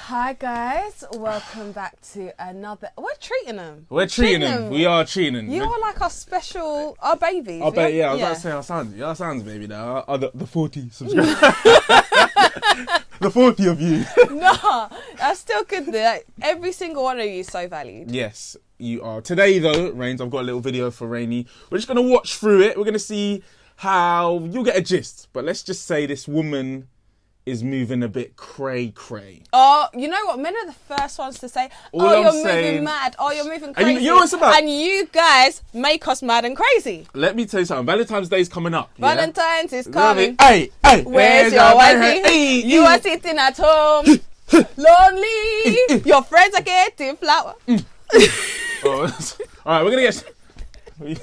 Hi guys, welcome back to another. We're treating them. We're treating them. We are treating them. You are like our special, our babies. I was about to say our sons, baby. Now are the 40 subscribers. The 40 of you. No, that's still good. Like, every single one of you is so valued. Yes, you are. Today though, Rains, I've got a little video for Rainy. We're just gonna watch through it. We're gonna see how you'll get a gist. But let's just say this woman is moving a bit cray-cray. Oh, you know what? Men are the first ones to say, you're moving mad. Oh, you're moving crazy. And you know what it's about? And you guys make us mad and crazy. Let me tell you something. Valentine's Day is coming up. Valentine's is coming. Hey, where's your wifey? Hey, you are sitting at home, lonely. Your friends are getting flower. All right, we're going to get... we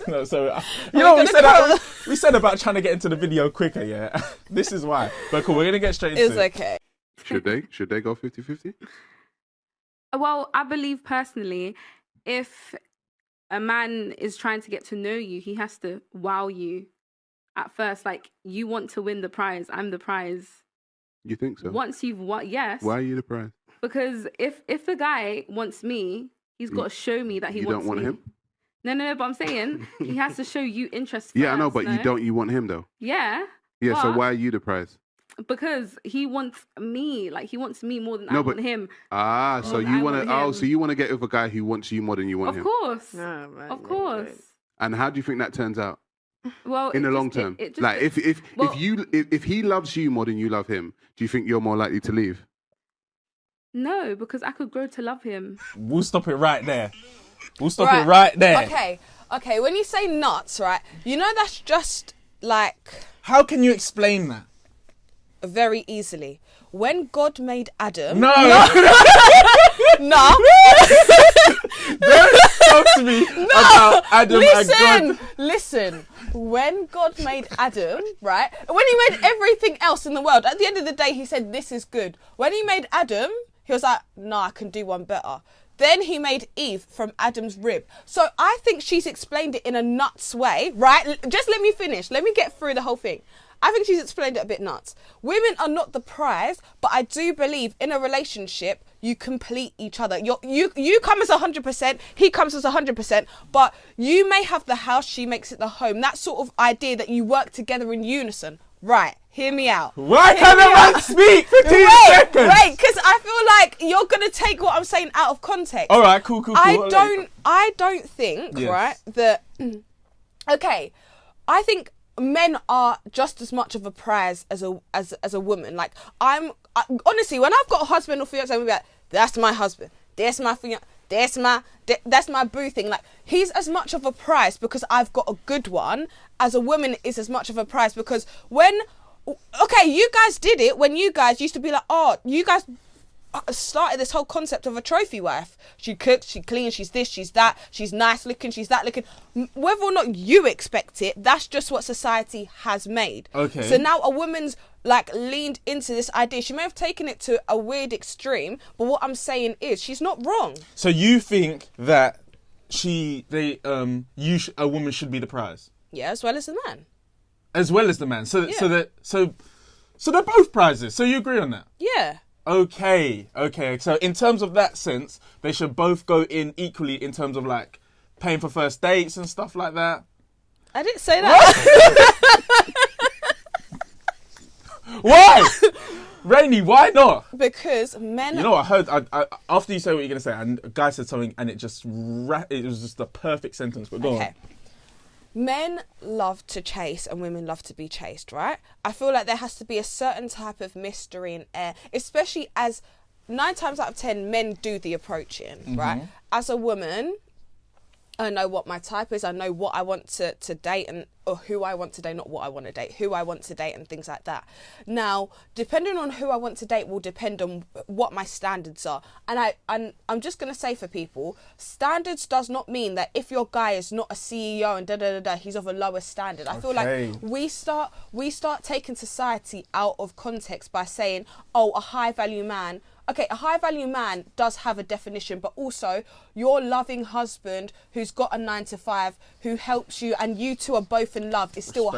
said about trying to get into the video quicker, yeah. This is why. But cool, we're gonna get straight into it. It's okay. Should they go 50-50? Well, I believe personally, if a man is trying to get to know you, he has to wow you at first. Like, you want to win the prize. I'm the prize. You think so? Once you've won, yes. Why are you the prize? Because if the guy wants me, he's got to show me that he wants me. You don't want him? No, but I'm saying he has to show you interest first. Yeah, I know, but you want him though. Yeah. Yeah, so why are you the prize? Because he wants me. Like, he wants me more than I want him. So you want to so you want to get with a guy who wants you more than you want him. Of course. No, right, of course. Right. And how do you think that turns out? Well, in the long term, like if he loves you more than you love him, do you think you're more likely to leave? No, because I could grow to love him. We'll stop it right there. We'll stop it right there. Okay. When you say nuts, right? You know that's just like... How can you explain that? Very easily. When God made Adam... No. No. Don't talk to me about Adam and God. Listen. When God made Adam, right? When he made everything else in the world, at the end of the day, he said, this is good. When he made Adam, he was like, no, I can do one better. Then he made Eve from Adam's rib. So I think she's explained it in a nuts way, right? Just let me finish. Let me get through the whole thing. I think she's explained it a bit nuts. Women are not the prize, but I do believe in a relationship, you complete each other. You come as 100%, he comes as 100%, but you may have the house, she makes it the home. That sort of idea that you work together in unison. Right, hear me out. Why can't a man speak for 2 seconds? Wait, because I feel like you're going to take what I'm saying out of context. All right, cool. I don't think, right, that... Okay, I think men are just as much of a prize as a woman. Like, honestly, when I've got a husband or fiance, I'm going to be like, that's my husband, that's my fiance, that's my boo thing. Like, he's as much of a prize because I've got a good one as a woman is as much of a prize because you guys did it when you guys used to be like, oh, you guys started this whole concept of a trophy wife. She cooks, she cleans, she's this, she's that, she's nice looking, she's that looking. Whether or not you expect it, that's just what society has made. Okay. So now a woman's like leaned into this idea. She may have taken it to a weird extreme, but what I'm saying is she's not wrong. So you think that a woman should be the prize? Yeah, as well as the man. As well as the man. So they're both prizes. So you agree on that? Yeah. Okay. So in terms of that sense, they should both go in equally in terms of like paying for first dates and stuff like that. I didn't say that. Why? Rainy, why not? Because men... You know, I heard, after you say what you're going to say, and a guy said something and it was just the perfect sentence, but go on. Men love to chase and women love to be chased, right? I feel like there has to be a certain type of mystery and air, especially as 9 times out of 10 men do the approaching, right? As a woman, I know what my type is. I know what I want to date or who I want to date, not what I want to date, who I want to date and things like that. Now, depending on who I want to date will depend on what my standards are. And I'm just going to say for people, standards does not mean that if your guy is not a CEO and he's of a lower standard. I feel like we start taking society out of context by saying, oh, a high value man. Okay, a high value man does have a definition, but also your loving husband who's got a 9 to 5, who helps you and you two are both in love is still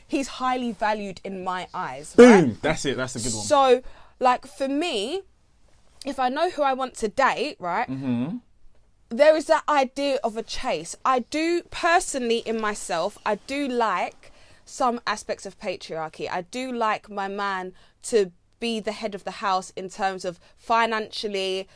he's highly valued in my eyes. Boom, right? that's it, that's a good one. So, like, for me, if I know who I want to date, right, there is that idea of a chase. I do personally in myself, I do like some aspects of patriarchy. I do like my man to be the head of the house in terms of financially,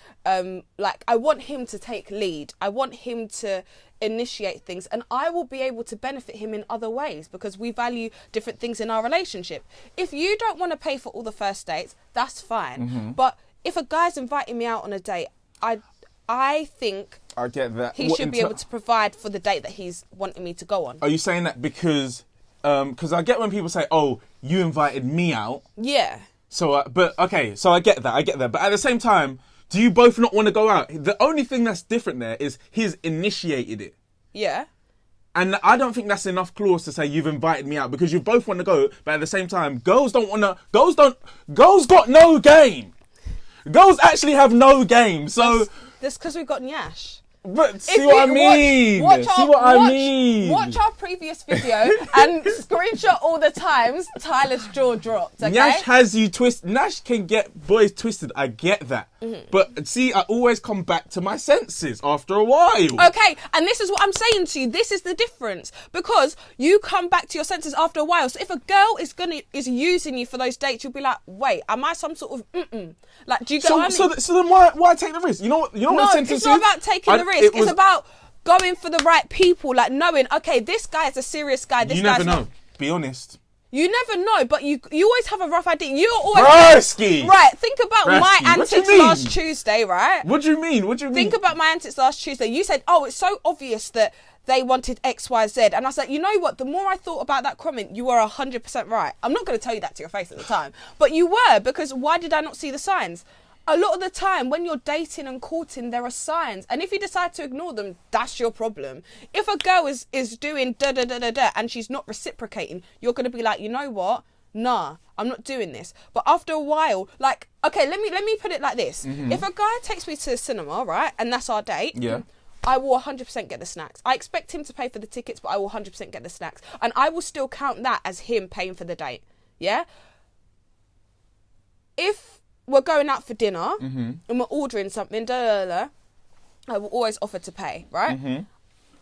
like I want him to take lead. I want him to initiate things, and I will be able to benefit him in other ways because we value different things in our relationship. If you don't want to pay for all the first dates, that's fine. But if a guy's inviting me out on a date, I think I get that. he should be able to provide for the date that he's wanting me to go on. Are you saying that because I get when people say, "Oh, you invited me out." Yeah. So, but okay, so I get that. But at the same time, do you both not want to go out? The only thing that's different there is he's initiated it. Yeah. And I don't think that's enough clause to say you've invited me out because you both want to go, but at the same time, girls got no game. Girls actually have no game. So that's because we've got Nyash. But see what I mean? Watch our previous video and screenshot all the times Tyler's jaw dropped, okay? Nash has you twisted. Nash can get boys twisted. I get that. But see, I always come back to my senses after a while. Okay, and this is what I'm saying to you. This is the difference. Because you come back to your senses after a while. So if a girl is using you for those dates, you'll be like, wait, am I some sort of Like, do you get what I mean? So then why take the risk? You know what the sentence is? It's not about taking the risk. It's about going for the right people, like knowing, okay, this guy is a serious guy. This you guy's never know. not. Be honest. You never know, but you always have a rough idea. You're always Broski. Right. Think about my Broski. What do you antics mean? last Tuesday, right? What do you mean? Think about my antics last Tuesday. You said, "Oh, it's so obvious that they wanted X, Y, Z," and I was like, you know what? The more I thought about that comment, you were 100% right. I'm not going to tell you that to your face at the time, but you were, because why did I not see the signs? A lot of the time when you're dating and courting, there are signs. And if you decide to ignore them, that's your problem. If a girl is doing da-da-da-da-da and she's not reciprocating, you're going to be like, you know what? Nah, I'm not doing this. But after a while, like, okay, let me put it like this. If a guy takes me to the cinema, right, and that's our date, yeah, I will 100% get the snacks. I expect him to pay for the tickets, but I will 100% get the snacks. And I will still count that as him paying for the date. Yeah? If we're going out for dinner and we're ordering something, I will always offer to pay, right?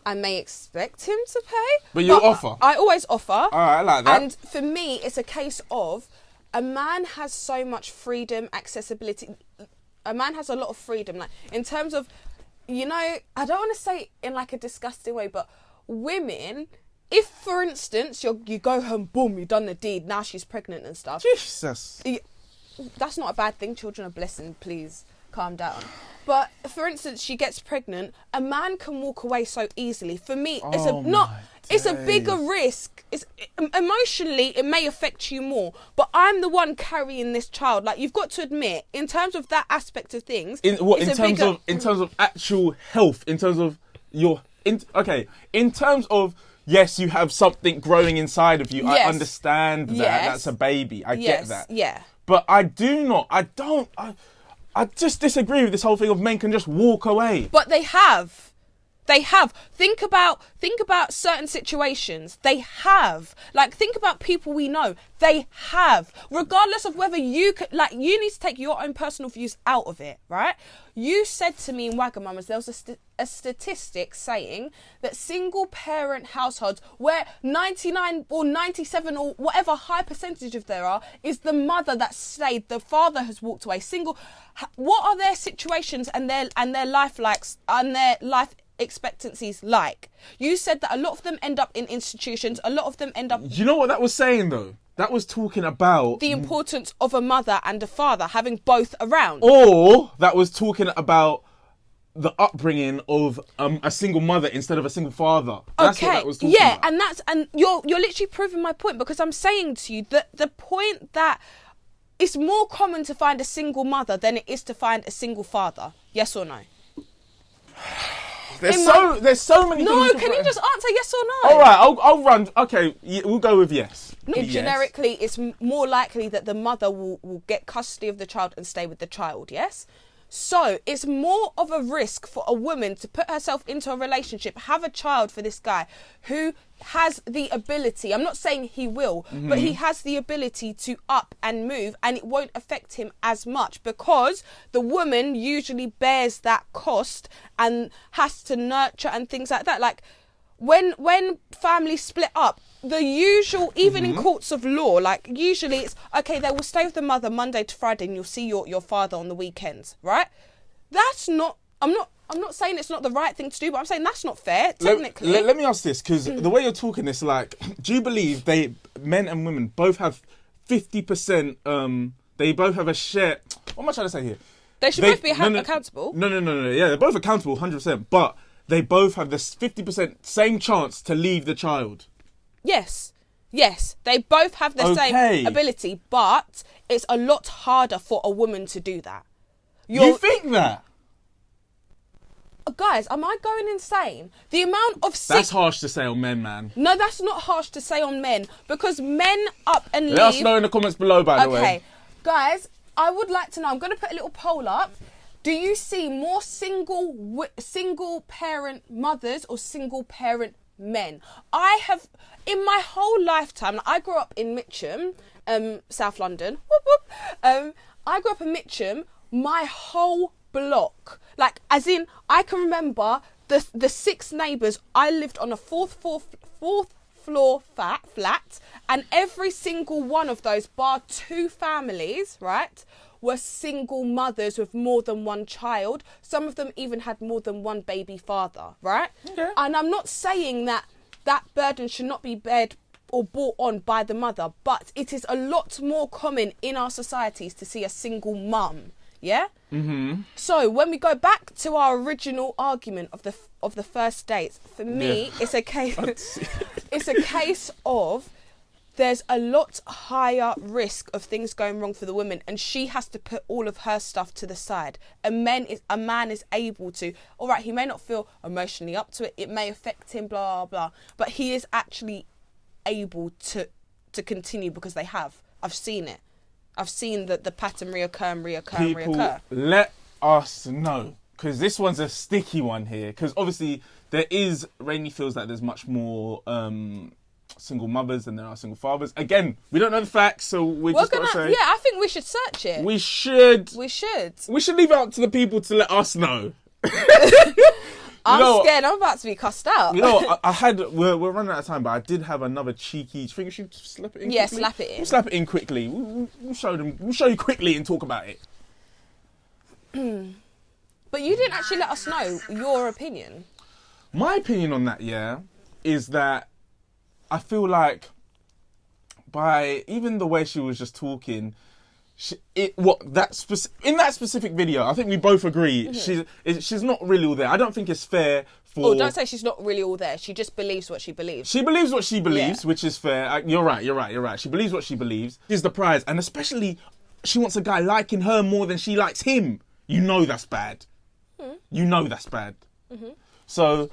I may expect him to pay. But you offer? I always offer. All right, I like that. And for me, it's a case of a man has so much freedom, accessibility. A man has a lot of freedom. Like, in terms of, you know, I don't want to say it in like a disgusting way, but women, if, for instance, you go home, boom, you've done the deed, now she's pregnant and stuff. Jesus. That's not a bad thing. Children are blessing. Please calm down. But for instance, she gets pregnant. A man can walk away so easily. For me, it's a bigger risk. It's emotionally, it may affect you more. But I'm the one carrying this child. Like, you've got to admit, in terms of that aspect of things, in terms of actual health, in terms of your in terms of. Yes, you have something growing inside of you. Yes. I understand that. Yes. That's a baby. I get that. Yeah. But I just disagree with this whole thing of men can just walk away. But they have. Think about certain situations. They have. Like, think about people we know. They have. Regardless of whether you could, like, you need to take your own personal views out of it, right? You said to me in Wagamamas, there was a statistic saying that single parent households where 99 or 97 or whatever high percentage of there are is the mother that stayed, the father has walked away. What are their situations and their life likes and their life expectancies like? You said that a lot of them end up in institutions, a lot of them end up... You know what that was saying though? That was talking about... the importance of a mother and a father, having both around. Or that was talking about the upbringing of a single mother instead of a single father. That's what that was talking about. And you're literally proving my point, because I'm saying to you that the point that it's more common to find a single mother than it is to find a single father. Yes or no? There's so many things. No, can you just answer yes or no? All right, I'll run. Okay, we'll go with yes. No, yes. Generically, it's more likely that the mother will get custody of the child and stay with the child, yes? So it's more of a risk for a woman to put herself into a relationship, have a child for this guy who has the ability, I'm not saying he will, but he has the ability to up and move, and it won't affect him as much because the woman usually bears that cost and has to nurture and things like that. Like when families split up, the usual, even in courts of law, like usually it's okay, they will stay with the mother Monday to Friday and you'll see your father on the weekends, right? That's not, I'm not saying it's not the right thing to do, but I'm saying that's not fair, technically. Let me ask this, because the way you're talking, it's like, do you believe men and women both have 50%, they both have a share, what am I trying to say here? They should both be accountable. No, yeah, they're both accountable, 100%, but they both have this 50% same chance to leave the child. Yes, they both have the same ability, but it's a lot harder for a woman to do that. You think that? Guys, am I going insane? The amount of That's harsh to say on men, man. No, that's not harsh to say on men, because men up and leave. Let us know in the comments below, by the way. Okay, guys, I would like to know, I'm going to put a little poll up. Do you see more single parent mothers or single parent men? I have, in my whole lifetime, I grew up in Mitcham, South London. Whoop, whoop. I grew up in Mitcham, my whole block. Like, as in, I can remember the 6 neighbours. I lived on a fourth floor flat, and every single one of those, bar 2 families, right, were single mothers with more than one child. Some of them even had more than one baby father, right? Okay. And I'm not saying that burden should not be bared or brought on by the mother, but it is a lot more common in our societies to see a single mum, yeah? Mm-hmm. So when we go back to our original argument of the first dates, for me, it's a case of there's a lot higher risk of things going wrong for the woman, and she has to put all of her stuff to the side. A man is able to, all right, he may not feel emotionally up to it, it may affect him, blah, blah, but he is actually able to continue because they have. I've seen it. I've seen the pattern reoccur. Let us know, because this one's a sticky one here, because obviously Rainey feels like there's much more single mothers than there are single fathers. Again, we don't know the facts, so we're just gonna say. Yeah, I think we should search it. We should leave it up to the people to let us know. I'm scared. I'm about to be cussed out. You know, we're running out of time, but I did have another cheeky. Do you think we should slap it in? Yeah, quickly? slap it in. We'll slap it in quickly. We'll show you quickly and talk about it. But you didn't actually let us know your opinion. My opinion on that, is that I feel like by even the way she was just talking, in that specific video, I think we both agree she's not really all there. I don't think it's fair for. Oh, don't say she's not really all there. She just believes what she believes. She believes what she believes, which is fair. You're right. She believes what she believes. She's the prize, and especially she wants a guy liking her more than she likes him. You know that's bad. You know that's bad. So.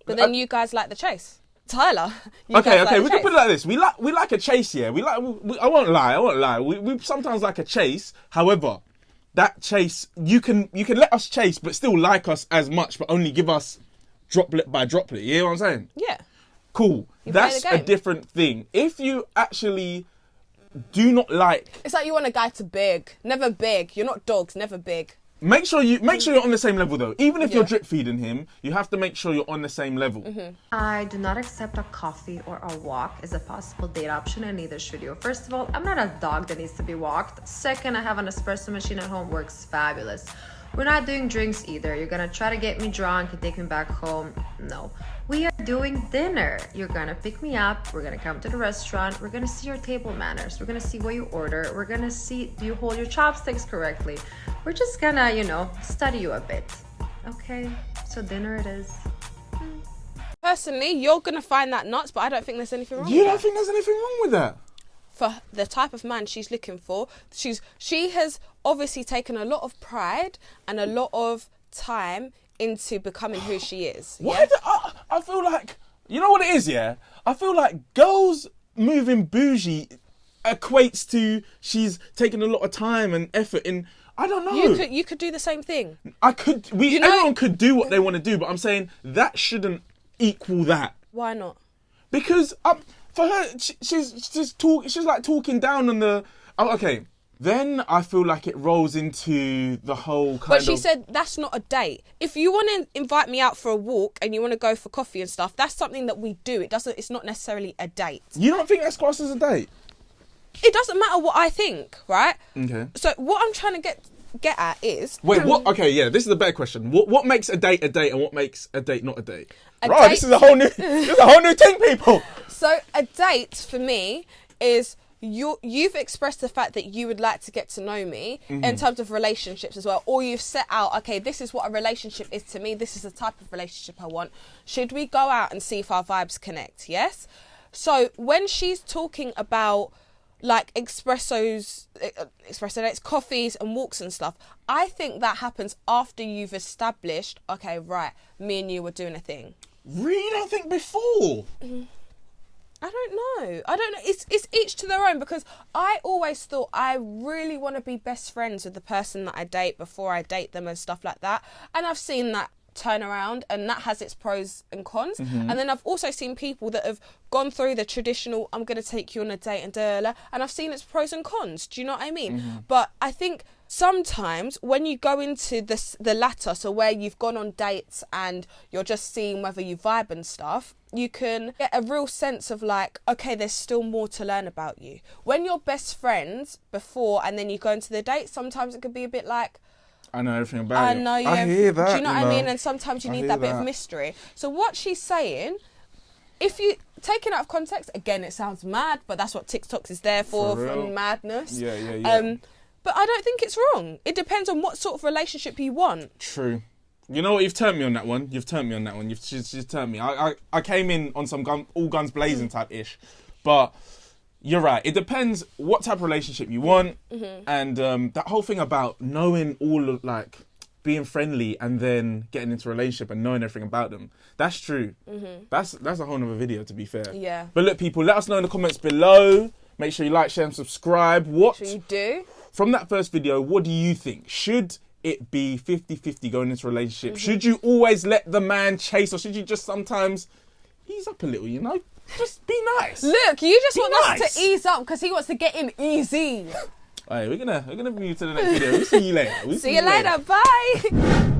But then you guys like the chase. Tyler. Okay. We can put it like this. We like a chase, yeah. I won't lie. We sometimes like a chase. However, that chase, you can let us chase, but still like us as much, but only give us droplet by droplet. You know what I'm saying? Yeah. Cool. That's a different thing. If you actually do not like, it's like you want a guy to beg, never beg. You're not dogs, never beg. Make sure you're on the same level though. Even if you're drip feeding him, you have to make sure you're on the same level. I do not accept a coffee or a walk as a possible date option, and neither should you. First of all, I'm not a dog that needs to be walked. Second, I have an espresso machine at home, works fabulous. We're not doing drinks either. You're gonna try to get me drunk and take me back home. No. We are doing dinner. You're gonna pick me up. We're gonna come to the restaurant. We're gonna see your table manners. We're gonna see what you order. We're gonna see, do you hold your chopsticks correctly? We're just gonna, study you a bit. Okay, so dinner it is. Personally, you're gonna find that nuts, but I don't think there's anything wrong with that. You that. don't think there's anything wrong with that? For the type of man she's looking for, she has obviously taken a lot of pride and a lot of time into becoming who she is. Why? I feel like, you know what it is, yeah? I feel like girls moving bougie equates to she's taking a lot of time and effort in. I don't know. You could do the same thing. Everyone could do what they want to do, but I'm saying that shouldn't equal that. Why not? Because for her, she's like talking down on the. Oh, okay. Then I feel like it rolls into the whole kind of... But she said that's not a date. If you want to invite me out for a walk and you want to go for coffee and stuff, that's something that we do. It's not necessarily a date. You don't think that's classed as a date? It doesn't matter what I think, right? Okay. So what I'm trying to get at is... Wait, what? Okay, yeah, this is a better question. What makes a date and what makes a date not a date? Date- This is a whole new thing, people. So a date for me is... You've expressed the fact that you would like to get to know me in terms of relationships as well, or you've set out, okay, this is what a relationship is to me, this is the type of relationship I want. Should we go out and see if our vibes connect? Yes. So when she's talking about like espresso dates, coffees and walks and stuff, I think that happens after you've established, okay, right, me and you were doing a thing. Really don't think before. I don't know. It's each to their own, because I always thought I really want to be best friends with the person that I date before I date them and stuff like that. And I've seen that turn around, and that has its pros and cons. And then I've also seen people that have gone through the traditional, I'm going to take you on a date and I've seen its pros and cons. Do you know what I mean? But I think sometimes when you go into the latter, so where you've gone on dates and you're just seeing whether you vibe and stuff, you can get a real sense of like, okay, there's still more to learn about you. When you're best friends before and then you go into the date, sometimes it could be a bit like, I know everything about you. I hear that. Do you know what I mean? And sometimes you need that bit of mystery. So what she's saying, if you take it out of context, again, it sounds mad, but that's what TikTok is there for madness. Yeah. But I don't think it's wrong. It depends on what sort of relationship you want. True. You know what? You've turned me on that one. You've turned me. I came in on some all guns blazing type ish, but you're right. It depends what type of relationship you want, and that whole thing about knowing all of like being friendly and then getting into a relationship and knowing everything about them. That's true. That's a whole other video, to be fair. Yeah. But look, people, let us know in the comments below. Make sure you like, share, and subscribe. What should you do? From that first video, what do you think? Should it be 50-50 going into a relationship? Should you always let the man chase, or should you just sometimes ease up a little, you know? Just be nice. Look, you just want us to ease up because he wants to get in easy. Alright, we're gonna move to the next video. We'll see you later. See you later. Bye.